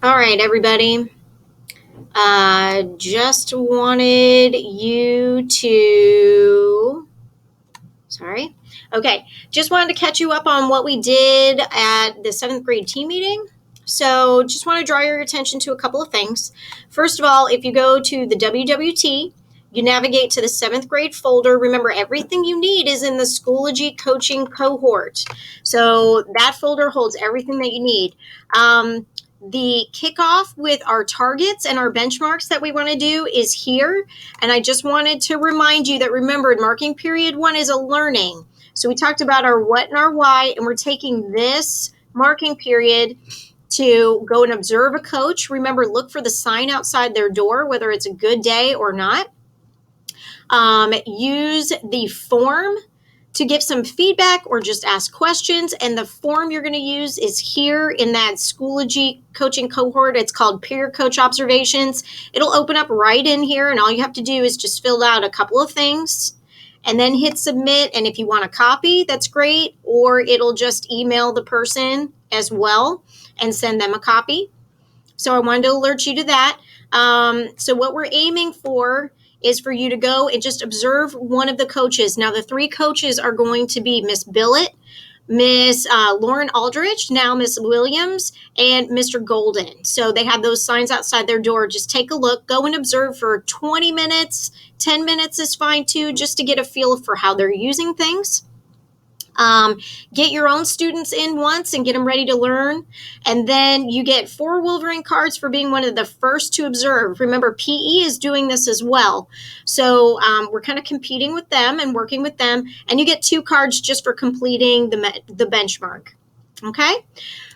All right, everybody. Just wanted you to, sorry. Okay, just wanted to catch you up on what we did at the 7th grade team meeting. So just want to draw your attention to a couple of things. First of all, if you go to the WWT, you navigate to the 7th grade folder. Remember, everything you need is in the Schoology coaching cohort. So that folder holds everything that you need. The kickoff with our targets and our benchmarks that we want to do is here. And I just wanted to remind you that, remember, marking period 1 is a learning. So we talked about our what and our why, and we're taking this marking period to go and observe a coach. Remember, look for the sign outside their door, whether it's a good day or not. Use the form to give some feedback or just ask questions. And the form you're going to use is here in that Schoology coaching cohort. It's called Peer Coach Observations. It'll open up right in here, and all you have to do is just fill out a couple of things and then hit submit. And if you want a copy, that's great, or it'll just email the person as well and send them a copy. So I wanted to alert you to that. So what we're aiming for is for you to go and just observe one of the coaches. Now, the 3 coaches are going to be Miss Billett, Miss Lauren Aldrich, now Miss Williams, and Mr. Golden. So they have those signs outside their door. Just take a look, go and observe for 20 minutes. 10 minutes is fine too, just to get a feel for how they're using things. Get your own students in once and get them ready to learn. And then you get 4 Wolverine cards for being one of the first to observe. Remember, PE is doing this as well. So we're kind of competing with them and working with them. And you get 2 cards just for completing the benchmark. Okay?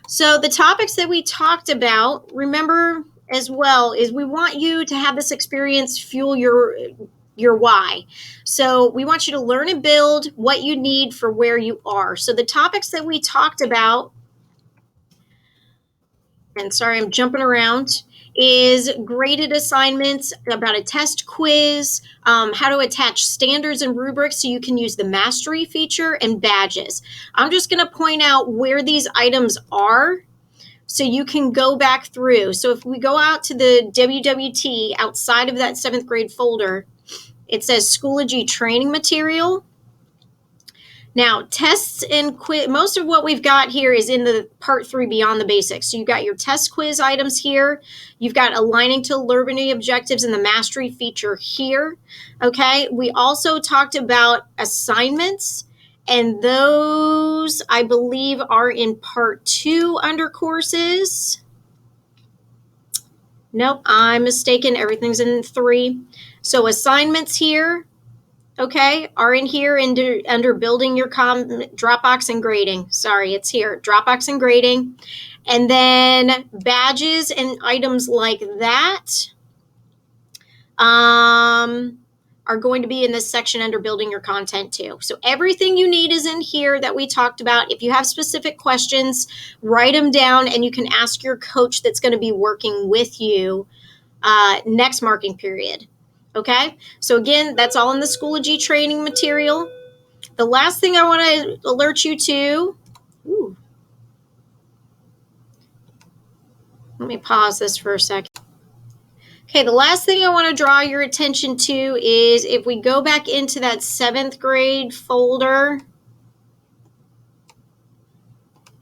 So the topics that we talked about, remember as well, is we want you to have this experience fuel your why. So we want you to learn and build what you need for where you are. So the topics that we talked about, and sorry, I'm jumping around, is graded assignments, about a test quiz, how to attach standards and rubrics so you can use the mastery feature, and badges. I'm just going to point out where these items are so you can go back through. So if we go out to the WWT outside of that 7th grade folder, it says Schoology training material. Now, tests and quiz, most of what we've got here is in the part 3 beyond the basics. So you've got your test quiz items here. You've got aligning to learning objectives and the mastery feature here. Okay. We also talked about assignments, and those I believe are in part 2 under courses. Nope, I'm mistaken. Everything's in 3. So assignments here, okay, are in here under building your Dropbox and grading. Sorry, it's here, Dropbox and grading. And then badges and items like that are going to be in this section under building your content too. So everything you need is in here that we talked about. If you have specific questions, write them down, and you can ask your coach that's going to be working with you next marking period. Okay, so again, that's all in the Schoology training material. The last thing I want to alert you to, let me pause this for a second. Okay, the last thing I want to draw your attention to is if we go back into that 7th grade folder,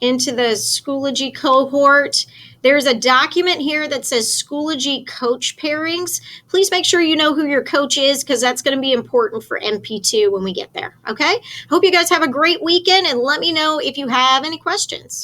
into the Schoology cohort, there's a document here that says Schoology coach pairings. Please make sure you know who your coach is, because that's going to be important for MP2 when we get there. Okay, hope you guys have a great weekend, and let me know if you have any questions.